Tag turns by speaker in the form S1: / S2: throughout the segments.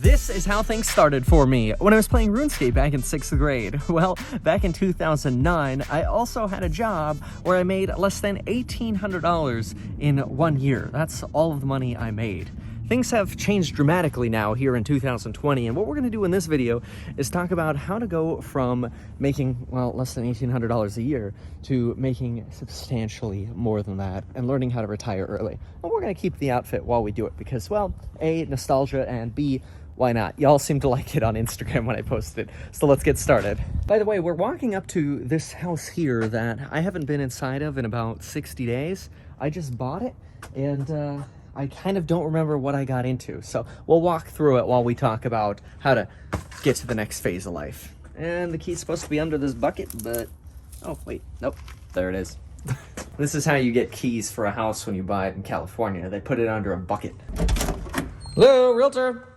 S1: This is how things started for me when I was playing RuneScape back in 6th grade. Well, back in 2009, I also had a job where I made less than $1,800 in 1 year. That's all of the money I made. Things have changed dramatically now here in 2020, and what we're going to do in this video is talk about how to go from making, well, less than $1,800 a year to making substantially more than that and learning how to retire early. And we're going to keep the outfit while we do it because, well, A, nostalgia, and B, why not? Y'all seem to like it on Instagram when I posted it, so let's get started. By the way, we're walking up to this house here that I haven't been inside of in about 60 days. I just bought it, and I kind of don't remember what I got into, so we'll walk through it while we talk about how to get to the next phase of life. And the key's supposed to be under this bucket, but... oh, wait, nope, there it is. This is how you get keys for a house when you buy it in California. They put it under a bucket. Hello, realtor.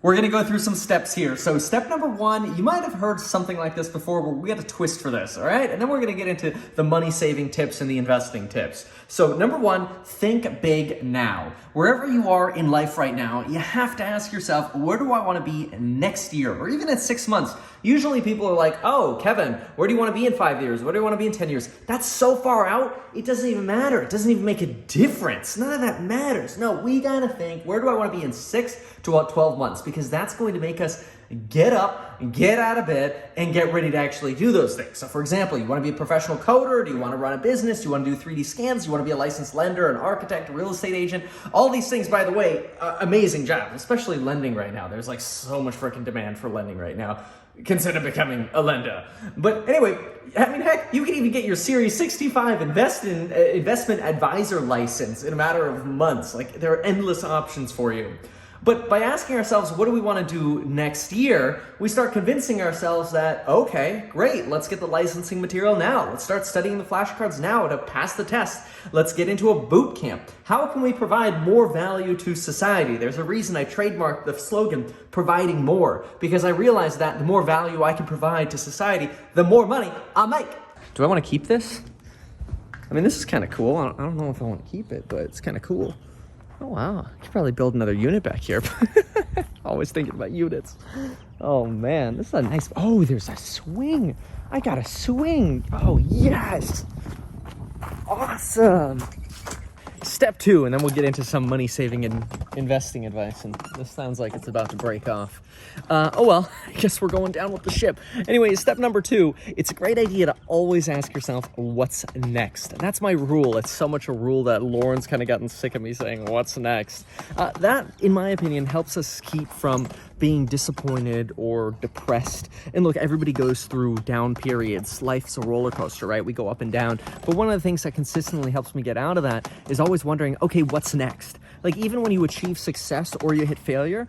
S1: We're gonna go through some steps here. So step number one, you might have heard something like this before, but we got a twist for this, all right? And then we're gonna get into the money saving tips and the investing tips. So number one, think big now. Wherever you are in life right now, you have to ask yourself, where do I wanna be next year? Or even in 6 months. Usually people are like, oh, Kevin, where do you wanna be in 5 years? Where do you wanna be in 10 years? That's so far out, it doesn't even matter. It doesn't even make a difference. None of that matters. No, we gotta think, where do I wanna be in 6 to about 12 months? Because that's going to make us get up, get out of bed, and get ready to actually do those things. So for example, you want to be a professional coder? Do you want to run a business? Do you want to do 3D scans? Do you want to be a licensed lender, an architect, a real estate agent? All these things, by the way, amazing job, especially lending right now. There's like so much freaking demand for lending right now. Consider becoming a lender. But anyway, I mean, heck, you can even get your Series 65 investment advisor license in a matter of months. Like, there are endless options for you. But by asking ourselves, what do we want to do next year, we start convincing ourselves that, okay, great, let's get the licensing material now. Let's start studying the flashcards now to pass the test. Let's get into a boot camp. How can we provide more value to society? There's a reason I trademarked the slogan, providing more, because I realized that the more value I can provide to society, the more money I'll make. Do I want to keep this? I mean, this is kind of cool. I don't know if I want to keep it, but it's kind of cool. Oh, wow. I could probably build another unit back here. Always thinking about units. Oh, man. This is a nice... oh, there's a swing. I got a swing. Oh, yes. Awesome. Step 2, and then we'll get into some money saving and investing advice. And this sounds like it's about to break off. Oh, well, I guess we're going down with the ship. Anyway, step number 2, it's a great idea to always ask yourself, what's next? And that's my rule. It's so much a rule that Lauren's kind of gotten sick of me saying, what's next? That, in my opinion, helps us keep from being disappointed or depressed. And look, everybody goes through down periods. Life's a roller coaster, right? We go up and down. But one of the things that consistently helps me get out of that is always wondering, okay, what's next? Like, even when you achieve success or you hit failure,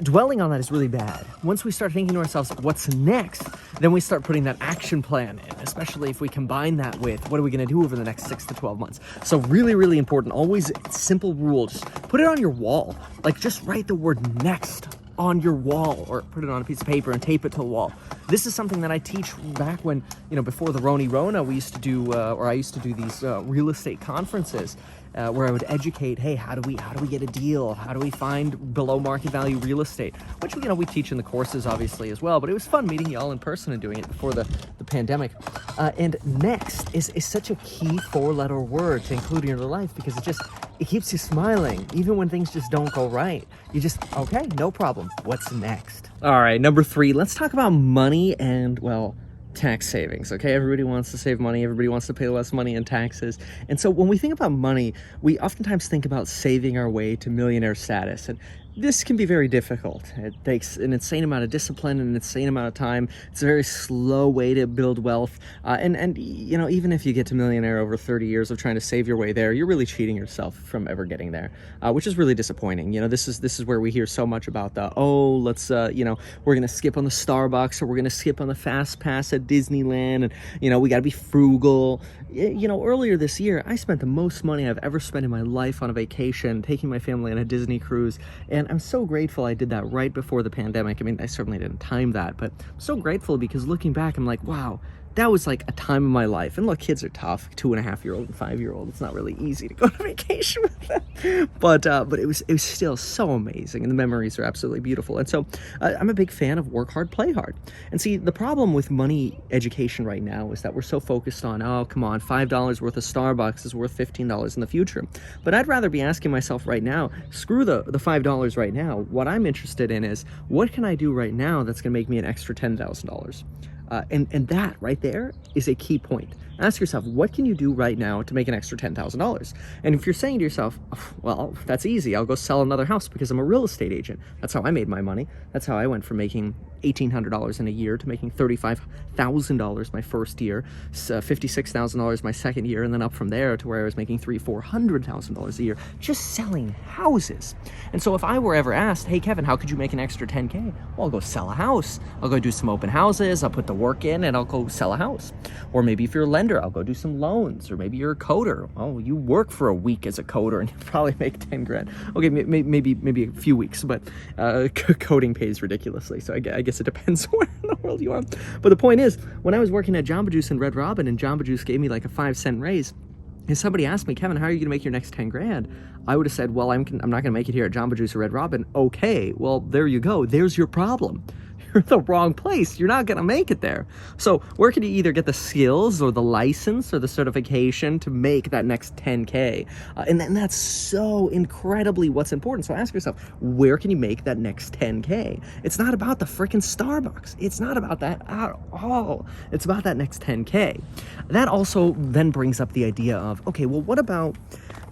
S1: dwelling on that is really bad. Once we start thinking to ourselves, what's next? Then we start putting that action plan in, especially if we combine that with what are we going to do over the next 6 to 12 months. So really, really important. Always simple rule. Just put it on your wall. Like, just write the word next on your wall, or put it on a piece of paper and tape it to the wall. This is something that I teach back when, you know, before the Rona, we used to do, or I used to do these real estate conferences where I would educate, hey, how do we get a deal? How do we find below market value real estate? Which, you know, we teach in the courses obviously as well, but it was fun meeting y'all in person and doing it before the pandemic. And next is such a key 4-letter word to include in your life because it keeps you smiling, even when things just don't go right. You just, okay, no problem. What's next? All right, number 3, let's talk about money and, well, tax savings, okay? Everybody wants to save money. Everybody wants to pay less money in taxes. And so when we think about money, we oftentimes think about saving our way to millionaire status. And this can be very difficult. It takes an insane amount of discipline and an insane amount of time. It's a very slow way to build wealth. And you know, even if you get to millionaire over 30 years of trying to save your way there, you're really cheating yourself from ever getting there, which is really disappointing. You know, this is where we hear so much about the, oh, let's, you know, we're going to skip on the Starbucks, or we're going to skip on the fast pass at Disneyland. And, you know, we got to be frugal. You know, earlier this year, I spent the most money I've ever spent in my life on a vacation, taking my family on a Disney cruise. And I'm so grateful I did that right before the pandemic. I mean, I certainly didn't time that, but I'm so grateful because looking back, I'm like, wow, that was like a time of my life. And look, kids are tough, 2.5-year-old and 5-year-old. It's not really easy to go on vacation with them, but it was still so amazing, and the memories are absolutely beautiful. And so I'm a big fan of work hard, play hard. And see, the problem with money education right now is that we're so focused on, oh, come on, $5 worth of Starbucks is worth $15 in the future. But I'd rather be asking myself right now, screw the $5 right now. What I'm interested in is, what can I do right now that's going to make me an extra $10,000? And that right there is a key point. Ask yourself, what can you do right now to make an extra $10,000? And if you're saying to yourself, well, that's easy, I'll go sell another house because I'm a real estate agent. That's how I made my money. That's how I went from making $1,800 in a year to making $35,000 my first year, $56,000 my second year, and then up from there to where I was making $300,000-$400,000 a year just selling houses. And so if I were ever asked, hey Kevin, how could you make an extra 10K? Well, I'll go sell a house. I'll go do some open houses. I'll put the work in and I'll go sell a house. Or maybe if you're a lender, I'll go do some loans. Or maybe you're a coder. Oh, you work for a week as a coder and you probably make 10 grand. Okay, maybe a few weeks, but coding pays ridiculously. So I guess it depends where in the world you are. But the point is, when I was working at Jamba Juice and Red Robin, and Jamba Juice gave me like a 5-cent raise, if somebody asked me, Kevin, how are you going to make your next 10 grand? I would have said, well, I'm not going to make it here at Jamba Juice or Red Robin. Okay, well, there you go. There's your problem. You're in the wrong place. You're not going to make it there. So where can you either get the skills or the license or the certification to make that next 10K? And that's so incredibly what's important. So ask yourself, where can you make that next 10K? It's not about the freaking Starbucks. It's not about that at all. It's about that next 10K. That also then brings up the idea of, okay, well, what about,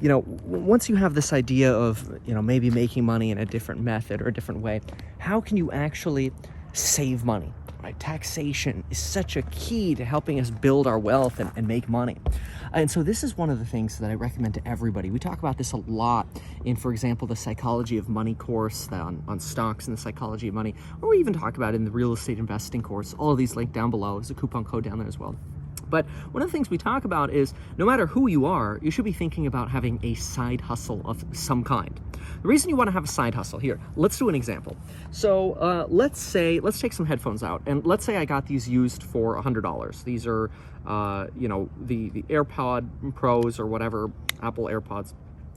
S1: once you have this idea of, maybe making money in a different method or a different way, how can you actually save money, right? Taxation is such a key to helping us build our wealth and make money. And so this is one of the things that I recommend to everybody. We talk about this a lot in, for example, the Psychology of Money course on stocks and the psychology of money, or we even talk about it in the real estate investing course. All of these linked down below. There's a coupon code down there as well. But one of the things we talk about is, no matter who you are, you should be thinking about having a side hustle of some kind. The reason you want to have a side hustle, here, let's do an example. So let's take some headphones out, and let's say I got these used for $100. These are, the AirPod Pros or whatever, Apple AirPods.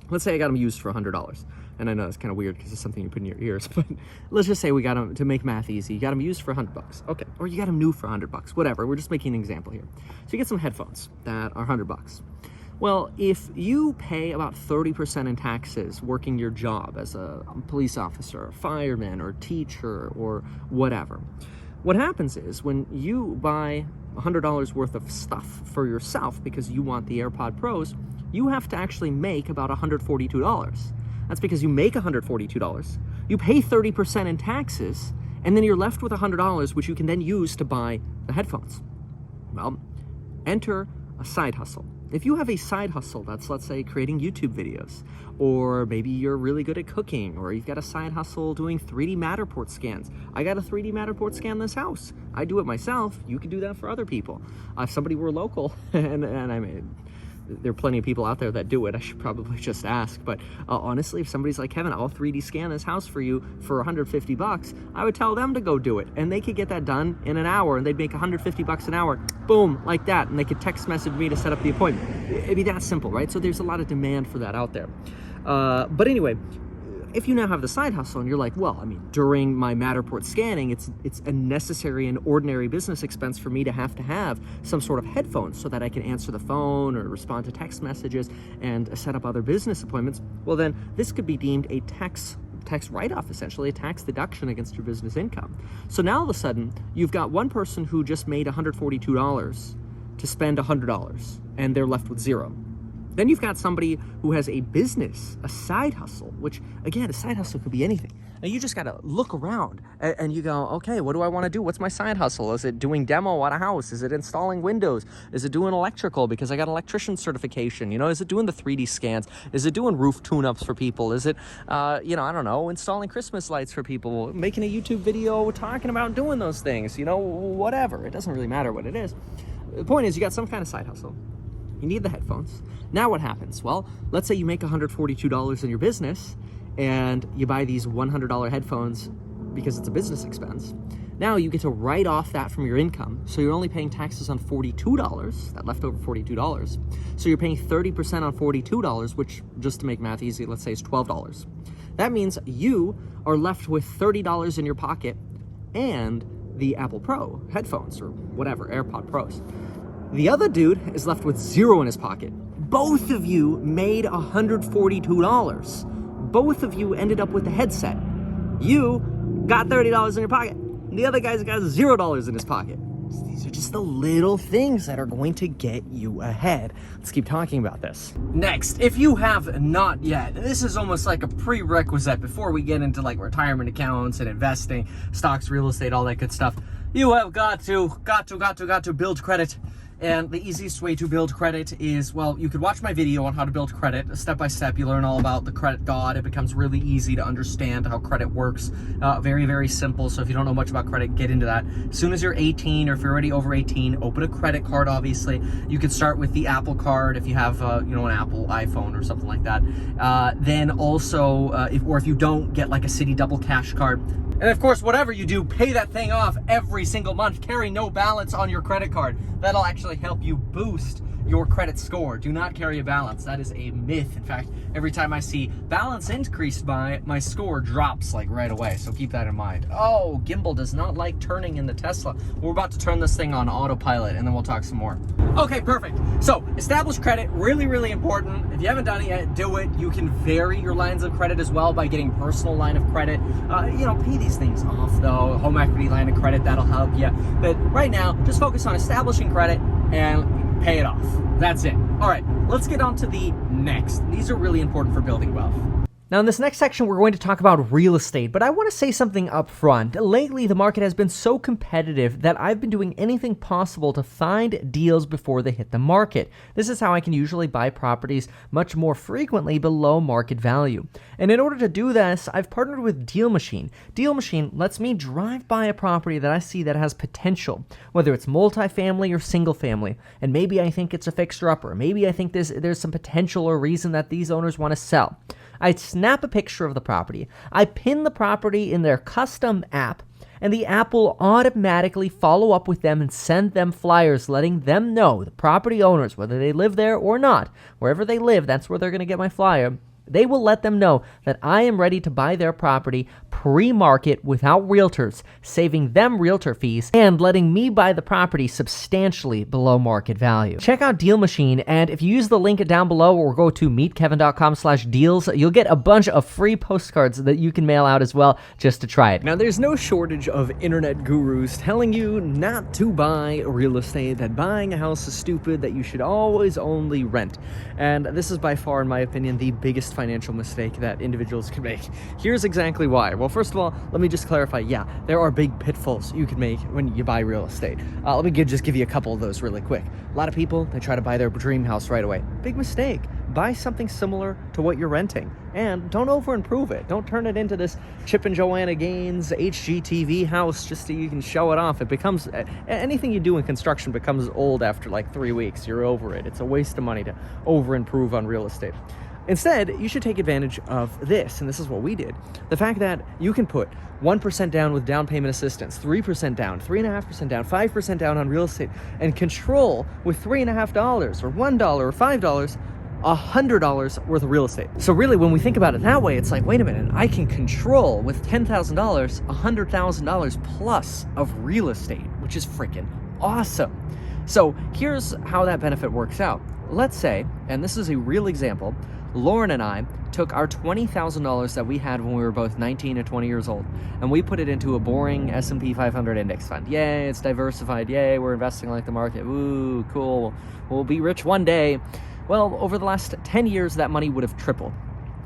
S1: Let's say I got them used for $100. And I know it's kind of weird because it's something you put in your ears, but let's just say we got them, to make math easy, you got them used for $100. Okay, or you got them new for $100, whatever. We're just making an example here. So you get some headphones that are $100. Well, if you pay about 30% in taxes working your job as a police officer, a fireman, or teacher, or whatever, what happens is when you buy $100 worth of stuff for yourself because you want the AirPod Pros, you have to actually make about $142. That's because you make $142, you pay 30% in taxes, and then you're left with $100, which you can then use to buy the headphones. Well, enter a side hustle. If you have a side hustle that's, let's say, creating YouTube videos, or maybe you're really good at cooking, or you've got a side hustle doing 3D Matterport scans. I got a 3D Matterport scan this house. I do it myself. You can do that for other people. If somebody were local, and I mean, there are plenty of people out there that do it. I should probably just ask. But honestly, if somebody's like, Kevin, I'll 3D scan this house for you for $150, I would tell them to go do it. And they could get that done in an hour, and they'd make $150 an hour. Boom, like that. And they could text message me to set up the appointment. It'd be that simple, right? So there's a lot of demand for that out there. But anyway, if you now have the side hustle and you're like, well, I mean, during my Matterport scanning, it's a necessary and ordinary business expense for me to have some sort of headphones so that I can answer the phone or respond to text messages and set up other business appointments. Well, then this could be deemed a tax write-off, essentially, a tax deduction against your business income. So now all of a sudden, you've got one person who just made $142 to spend $100, and they're left with zero. Then you've got somebody who has a business, a side hustle, which, again, a side hustle could be anything. Now, you just got to look around and you go, okay, what do I want to do? What's my side hustle? Is it doing demo at a house? Is it installing windows? Is it doing electrical because I got an electrician certification? Is it doing the 3D scans? Is it doing roof tune-ups for people? Is it, I don't know, installing Christmas lights for people, making a YouTube video talking about doing those things, whatever. It doesn't really matter what it is. The point is, you got some kind of side hustle. You need the headphones. Now what happens? Well, let's say you make $142 in your business and you buy these $100 headphones because it's a business expense. Now you get to write off that from your income. So you're only paying taxes on $42, that leftover $42. So you're paying 30% on $42, which, just to make math easy, let's say is $12. That means you are left with $30 in your pocket and the Apple Pro headphones or whatever, AirPod Pros. The other dude is left with $0 in his pocket. Both of you made $142. Both of you ended up with the headset. You got $30 in your pocket. The other guy's got $0 in his pocket. These are just the little things that are going to get you ahead. Let's keep talking about this. Next, if you have not yet, this is almost like a prerequisite before we get into like retirement accounts and investing, stocks, real estate, all that good stuff. You have got to build credit. And the easiest way to build credit is, well, you could watch my video on how to build credit. Step by step, you learn all about the credit god. It becomes really easy to understand how credit works. Very, very simple. So if you don't know much about credit, get into that. As soon as you're 18, or if you're already over 18, open a credit card, obviously. You can start with the Apple card if you have, an Apple iPhone or something like that. Then also, if you don't, get like a Citi Double Cash card. And of course, whatever you do, pay that thing off every single month. Carry no balance on your credit card. That'll actually help you boost your credit score. Do not carry a balance. That is a myth. In fact, every time I see balance increased by, my score drops like right away. So keep that in mind. Oh, gimbal does not like turning in the Tesla. We're about to turn this thing on autopilot and then we'll talk some more. Okay, perfect. So establish credit, really, really important. If you haven't done it yet, do it. You can vary your lines of credit as well by getting personal line of credit. Pay these things off though. Home equity line of credit, that'll help you. But right now, just focus on establishing credit and pay it off. That's it. All right, let's get on to the next. These are really important for building wealth. Now, in this next section, we're going to talk about real estate, but I want to say something up front. Lately, the market has been so competitive that I've been doing anything possible to find deals before they hit the market. This is how I can usually buy properties much more frequently below market value. And in order to do this, I've partnered with Deal Machine. Deal Machine lets me drive by a property that I see that has potential, whether it's multifamily or single family. And maybe I think it's a fixer-upper. Maybe I think there's some potential or reason that these owners want to sell. I snap a picture of the property, I pin the property in their custom app, and the app will automatically follow up with them and send them flyers letting them know, the property owners, whether they live there or not, wherever they live, that's where they're going to get my flyer. They will let them know that I am ready to buy their property pre-market without realtors, saving them realtor fees and letting me buy the property substantially below market value. Check out Deal Machine, and if you use the link down below or go to meetkevin.com/deals, you'll get a bunch of free postcards that you can mail out as well just to try it. Now, there's no shortage of internet gurus telling you not to buy real estate, that buying a house is stupid, that you should always only rent. And this is by far, in my opinion, the biggest financial mistake that individuals can make. Here's exactly why. Well, first of all, let me just clarify, yeah, there are big pitfalls you can make when you buy real estate. Let me just give you a couple of those really quick. A lot of people, they try to buy their dream house right away. Big mistake. Buy something similar to what you're renting, and don't over-improve it. Don't turn it into this Chip and Joanna Gaines HGTV house just so you can show it off. It becomes, anything you do in construction becomes old after like 3 weeks. You're over it. It's a waste of money to over-improve on real estate. Instead, you should take advantage of this, and this is what we did. The fact that you can put 1% down with down payment assistance, 3% down, 3.5% down, 5% down on real estate, and control with $3.50 or $1 or $5, $100 worth of real estate. So really, when we think about it that way, it's like, wait a minute, I can control with $10,000, $100,000 plus of real estate, which is freaking awesome. So here's how that benefit works out. Let's say, and this is a real example, Lauren and I took our $20,000 that we had when we were both 19 and 20 years old, and we put it into a boring S&P 500 index fund. Yay, it's diversified. Yay, we're investing like the market. Ooh, cool. We'll be rich one day. Well, over the last 10 years, that money would have tripled.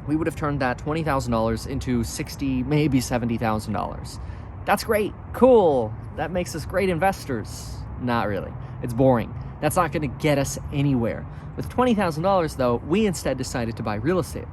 S1: We would have turned that $20,000 into $60,000, maybe $70,000. That's great. Cool. That makes us great investors. Not really. It's boring. That's not going to get us anywhere. With $20,000, though, we instead decided to buy real estate.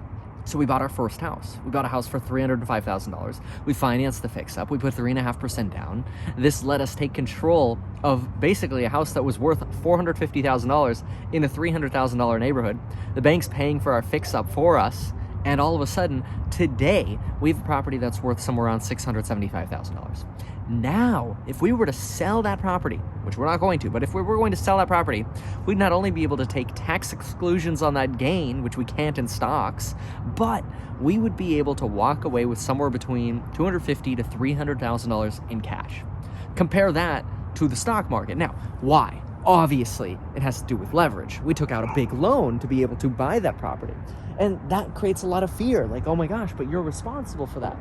S1: So we bought our first house. We bought a house for $305,000. We financed the fix-up. We put 3.5% down. This let us take control of basically a house that was worth $450,000 in a $300,000 neighborhood. The bank's paying for our fix-up for us, And all of a sudden, today, we have a property that's worth somewhere around $675,000. Now, if we were to sell that property, which we're not going to, but if we were going to sell that property, we'd not only be able to take tax exclusions on that gain, which we can't in stocks, but we would be able to walk away with somewhere between $250,000 to $300,000 in cash. Compare that to the stock market. Now, why? Obviously, it has to do with leverage. We took out a big loan to be able to buy that property. And that creates a lot of fear, like, oh my gosh, but you're responsible for that.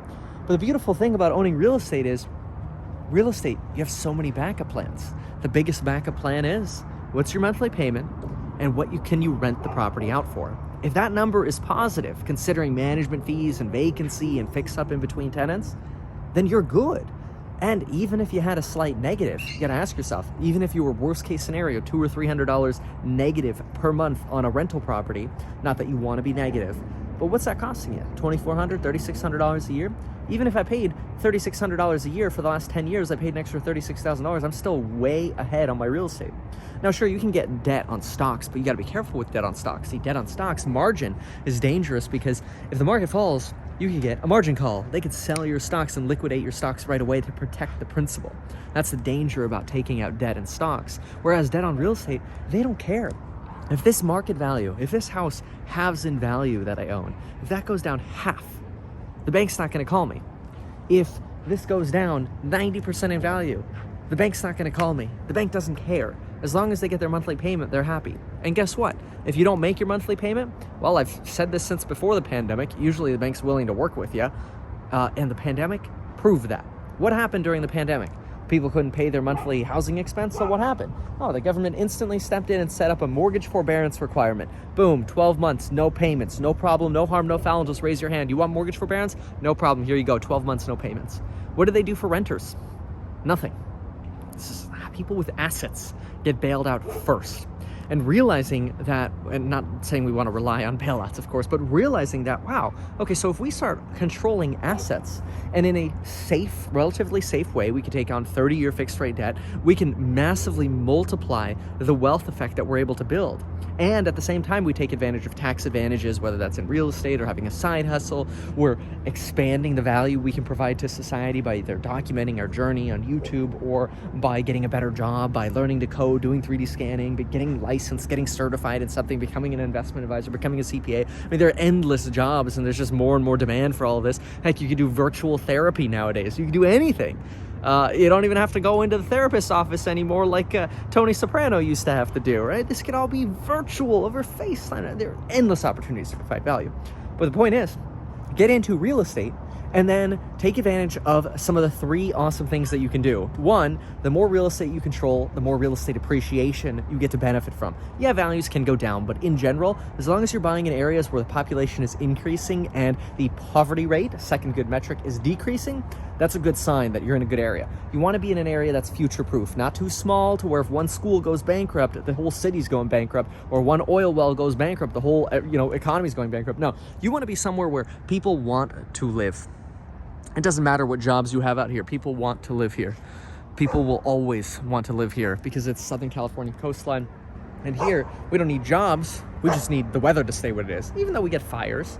S1: But the beautiful thing about owning real estate is, real estate, you have so many backup plans. The biggest backup plan is, what's your monthly payment and what can you rent the property out for? If that number is positive, considering management fees and vacancy and fix up in between tenants, then you're good. And even if you had a slight negative, you gotta ask yourself, even if you were worst case scenario, $200 or $300 negative per month on a rental property, not that you wanna be negative, but what's that costing you? $2,400, $3,600 a year? Even if I paid $3,600 a year for the last 10 years, I paid an extra $36,000, I'm still way ahead on my real estate. Now, sure, you can get debt on stocks, but you gotta be careful with debt on stocks. See, debt on stocks, margin is dangerous because if the market falls, you can get a margin call. They could sell your stocks and liquidate your stocks right away to protect the principal. That's the danger about taking out debt in stocks. Whereas debt on real estate, they don't care. If this market value, if this house halves in value that I own, if that goes down half, the bank's not gonna call me. If this goes down 90% in value, the bank's not gonna call me. The bank doesn't care. As long as they get their monthly payment, they're happy. And guess what? If you don't make your monthly payment, well, I've said this since before the pandemic, usually the bank's willing to work with you. And the pandemic proved that. What happened during the pandemic? People couldn't pay their monthly housing expense, so what happened? Oh, the government instantly stepped in and set up a mortgage forbearance requirement. Boom, 12 months, no payments, no problem, no harm, no foul, just raise your hand. You want mortgage forbearance? No problem, here you go, 12 months, no payments. What do they do for renters? Nothing. People with assets get bailed out first. And realizing that, and not saying we want to rely on bailouts, of course, but realizing that, wow, okay, so if we start controlling assets and in a safe, relatively safe way, we can take on 30-year fixed rate debt, we can massively multiply the wealth effect that we're able to build. And at the same time, we take advantage of tax advantages, whether that's in real estate or having a side hustle. We're expanding the value we can provide to society by either documenting our journey on YouTube or by getting a better job, by learning to code, doing 3D scanning, getting licensed, getting certified in something, becoming an investment advisor, becoming a CPA. I mean, there are endless jobs and there's just more and more demand for all of this. Heck, you can do virtual therapy nowadays. You can do anything. You don't even have to go into the therapist's office anymore like Tony Soprano used to have to do, right? This could all be virtual over FaceTime. There are endless opportunities to provide value. But the point is, get into real estate and then take advantage of some of the 3 awesome things that you can do. 1, the more real estate you control, the more real estate appreciation you get to benefit from. Yeah, values can go down, but in general, as long as you're buying in areas where the population is increasing and the poverty rate, second good metric, is decreasing, that's a good sign that you're in a good area. You want to be in an area that's future-proof, not too small to where if one school goes bankrupt, the whole city's going bankrupt, or one oil well goes bankrupt, the whole economy's going bankrupt. No, you want to be somewhere where people want to live. It doesn't matter what jobs you have out here. People want to live here. People will always want to live here because it's Southern California coastline. And here, we don't need jobs. We just need the weather to stay what it is. Even though we get fires,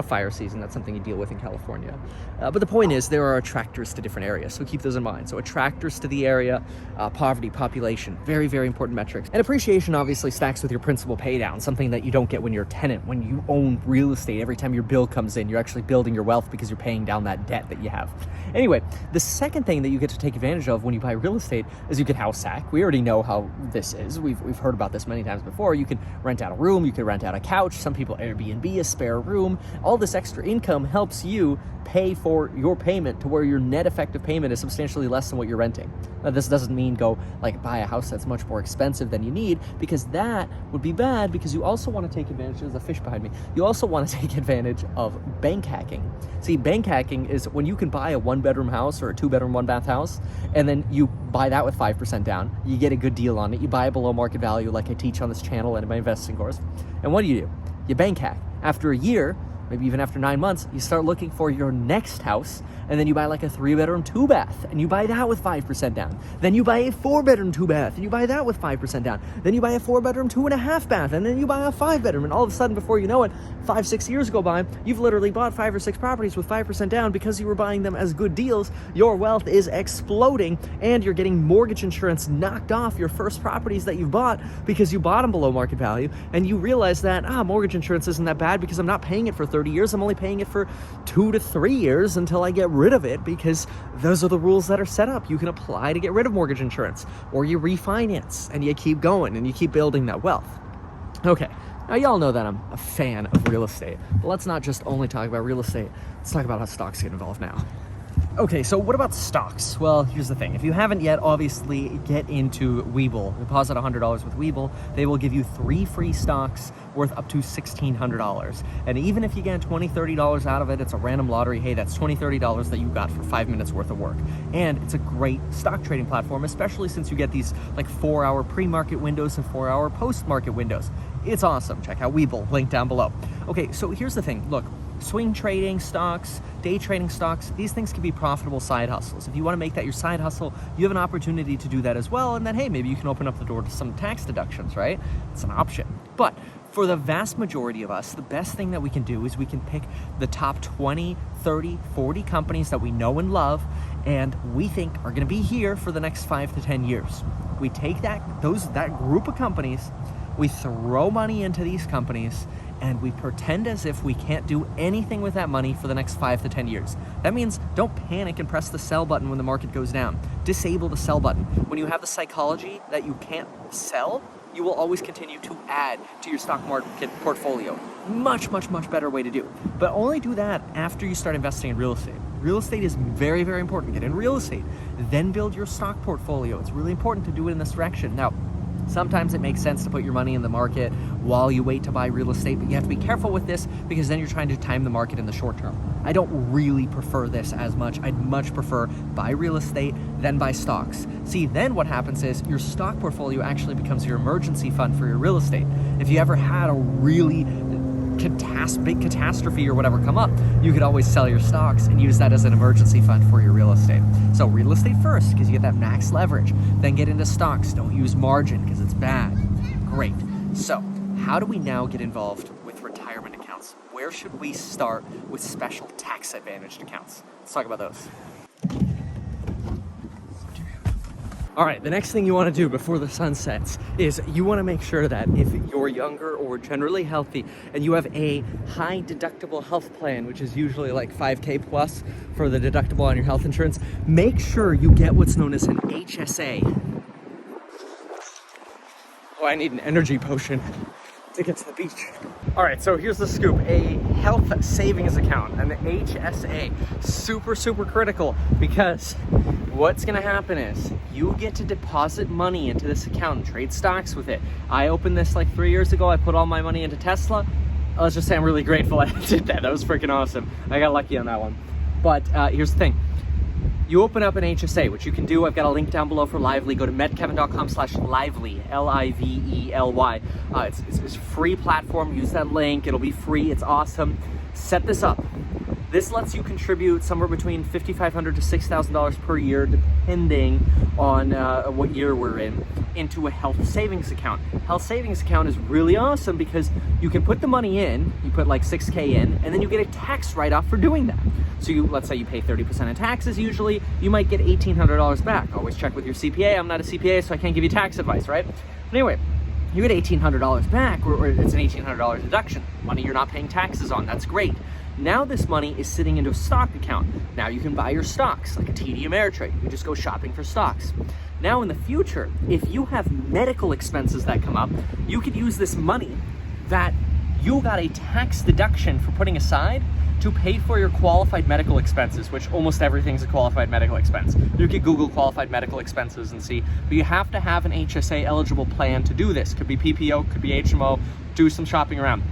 S1: fire season, that's something you deal with in California. But the point is, there are attractors to different areas, so keep those in mind. So attractors to the area, poverty, population, very, very important metrics. And appreciation obviously stacks with your principal pay down, something that you don't get when you're a tenant. When you own real estate, every time your bill comes in, you're actually building your wealth because you're paying down that debt that you have. Anyway, the second thing that you get to take advantage of when you buy real estate is you can house hack. We already know how this is. We've heard about this many times before. You can rent out a room, you can rent out a couch, some people Airbnb a spare room. All this extra income helps you pay for your payment to where your net effective payment is substantially less than what you're renting. Now, this doesn't mean go buy a house that's much more expensive than you need, because that would be bad, because you also want to take advantage, there's a fish behind me, you also want to take advantage of bank hacking. See, bank hacking is when you can buy a 1-bedroom house or a 2-bedroom, 1-bath house, and then you buy that with 5% down, you get a good deal on it, you buy it below market value like I teach on this channel and in my investing course, and what do? You bank hack. After a year, maybe even after 9 months, you start looking for your next house, and then you buy like a 3-bedroom, 2-bath, and you buy that with 5% down. Then you buy a 4-bedroom, 2-bath, and you buy that with 5% down. Then you buy a 4-bedroom, 2.5-bath, and then you buy a 5-bedroom, and all of a sudden, before you know it, 5-6 years go by, you've literally bought 5 or 6 properties with 5% down because you were buying them as good deals. Your wealth is exploding, and you're getting mortgage insurance knocked off your first properties that you've bought because you bought them below market value, and you realize that mortgage insurance isn't that bad because I'm not paying it for 30 years. I'm only paying it for 2 to 3 years until I get rid of it, because those are the rules that are set up. You can apply to get rid of mortgage insurance, or you refinance and you keep going and you keep building that wealth. Okay, now y'all know that I'm a fan of real estate, but let's not just only talk about real estate. Let's talk about how stocks get involved now. Okay, so what about stocks? Well, here's the thing. If you haven't yet, obviously get into Webull. Deposit $100 with Webull. They will give you 3 free stocks worth up to $1,600. And even if you get $20, $30 out of it, it's a random lottery. Hey, that's $20, $30 that you got for 5 minutes worth of work. And it's a great stock trading platform, especially since you get these like 4-hour pre-market windows and 4-hour post-market windows. It's awesome. Check out Webull, link down below. Okay, so here's the thing. Look, swing trading stocks, day trading stocks, these things can be profitable side hustles. If you want to make that your side hustle, you have an opportunity to do that as well. And then, hey, maybe you can open up the door to some tax deductions, right? It's an option. But for the vast majority of us, the best thing that we can do is we can pick the top 20, 30, 40 companies that we know and love, and we think are going to be here for the next 5 to 10 years. We take that group of companies, we throw money into these companies, and we pretend as if we can't do anything with that money for the next 5 to 10 years. That means don't panic and press the sell button when the market goes down. Disable the sell button. When you have the psychology that you can't sell, you will always continue to add to your stock market portfolio. Much, much, much better way to do. But only do that after you start investing in real estate. Real estate is very, very important. Get in real estate, then build your stock portfolio. It's really important to do it in this direction. Now, sometimes it makes sense to put your money in the market while you wait to buy real estate, but you have to be careful with this because then you're trying to time the market in the short term. I don't really prefer this as much. I'd much prefer buy real estate, then buy stocks. See, then what happens is your stock portfolio actually becomes your emergency fund for your real estate. If you ever had a really big catastrophe or whatever come up, you could always sell your stocks and use that as an emergency fund for your real estate. So real estate first, because you get that max leverage. Then get into stocks. Don't use margin because it's bad. Great. So how do we now get involved with retirement accounts? Where should we start with special tax advantaged accounts? Let's talk about those. All right, the next thing you want to do before the sun sets is you want to make sure that if you're younger or generally healthy and you have a high deductible health plan, which is usually like 5K plus for the deductible on your health insurance, make sure you get what's known as an HSA. Oh, I need an energy potion to get to the beach. All right, so here's the scoop. A health savings account, an HSA, super, super critical, because what's gonna happen is you get to deposit money into this account and trade stocks with it. I opened this like 3 years ago. I put all my money into Tesla. Let's just say I'm really grateful I did that. That was freaking awesome. I got lucky on that one. But here's the thing. You open up an HSA, which you can do. I've got a link down below for Lively. Go to metkevin.com/lively, Lively. It's a free platform. Use that link. It'll be free. It's awesome. Set this up. This lets you contribute somewhere between $5,500 to $6,000 per year, depending on what year we're in, into a health savings account. Health savings account is really awesome because you can put the money in, you put like 6K in, and then you get a tax write-off for doing that. So let's say you pay 30% in taxes usually, you might get $1,800 back. Always check with your CPA. I'm not a CPA, so I can't give you tax advice, right? But anyway, you get $1,800 back, or it's an $1,800 deduction. Money you're not paying taxes on. That's great. Now this money is sitting into a stock account. Now you can buy your stocks, like a TD Ameritrade. You just go shopping for stocks. Now in the future, if you have medical expenses that come up, you could use this money that you got a tax deduction for putting aside to pay for your qualified medical expenses, which almost everything's a qualified medical expense. You could Google qualified medical expenses and see, but you have to have an HSA eligible plan to do this. Could be PPO, could be HMO, do some shopping around.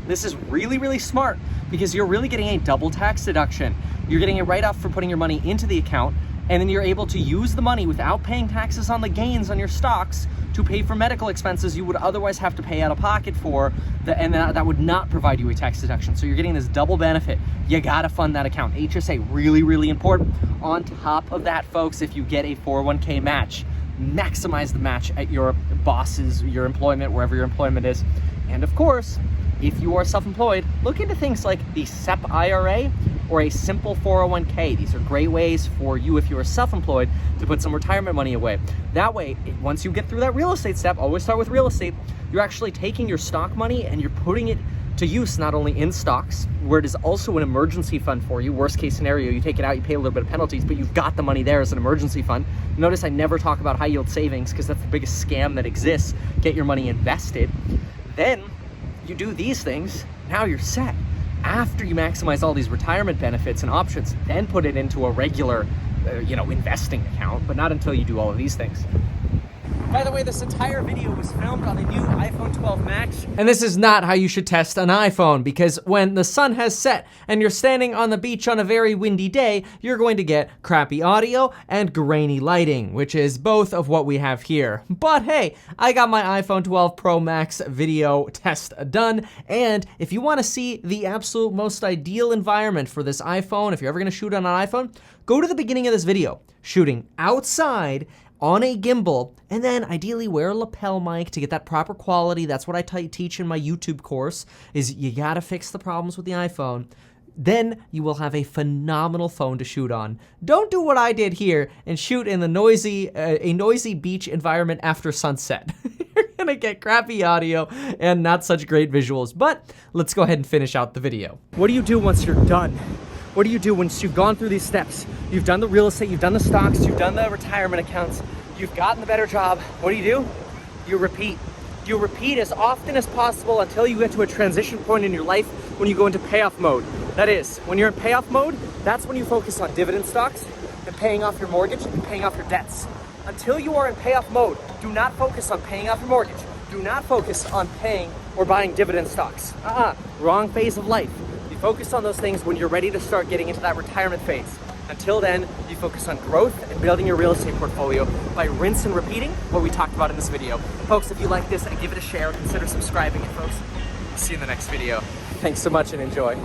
S1: This is really, really smart because you're really getting a double tax deduction. You're getting a write-off for putting your money into the account, And then you're able to use the money without paying taxes on the gains on your stocks to pay for medical expenses you would otherwise have to pay out of pocket for, and that would not provide you a tax deduction. So you're getting this double benefit. You gotta fund that account. HSA, really, really important. On top of that, folks, if you get a 401k match, maximize the match at your boss's, your employment, wherever your employment is. And of course, if you are self-employed, look into things like the SEP IRA or a simple 401k. These are great ways for you, if you are self-employed, to put some retirement money away. That way, once you get through that real estate step, always start with real estate, you're actually taking your stock money and you're putting it to use not only in stocks, where it is also an emergency fund for you. Worst case scenario, you take it out, you pay a little bit of penalties, but you've got the money there as an emergency fund. Notice I never talk about high yield savings because that's the biggest scam that exists. Get your money invested. Then you do these things, now you're set. After you maximize all these retirement benefits and options, then put it into a regular, investing account, but not until you do all of these things. By the way, this entire video was filmed on the new iPhone 12 Max. And this is not how you should test an iPhone, because when the sun has set and you're standing on the beach on a very windy day, you're going to get crappy audio and grainy lighting, which is both of what we have here. But hey, I got my iPhone 12 Pro Max video test done, and if you want to see the absolute most ideal environment for this iPhone, if you're ever going to shoot on an iPhone, go to the beginning of this video, shooting outside on a gimbal, and then ideally wear a lapel mic to get that proper quality. That's what I teach in my YouTube course, is you gotta fix the problems with the iPhone. Then you will have a phenomenal phone to shoot on. Don't do what I did here and shoot in the a noisy beach environment after sunset. You're gonna get crappy audio and not such great visuals, but let's go ahead and finish out the video. What do you do once you're done? What do you do once you've gone through these steps? You've done the real estate, you've done the stocks, you've done the retirement accounts, you've gotten the better job. What do? You repeat. You repeat as often as possible until you get to a transition point in your life when you go into payoff mode. That is, when you're in payoff mode, that's when you focus on dividend stocks and paying off your mortgage and paying off your debts. Until you are in payoff mode, do not focus on paying off your mortgage. Do not focus on paying or buying dividend stocks. Wrong phase of life. Focus on those things when you're ready to start getting into that retirement phase. Until then, you focus on growth and building your real estate portfolio by rinse and repeating what we talked about in this video. Folks, if you like this, give it a share, consider subscribing, and folks, see you in the next video. Thanks so much and enjoy.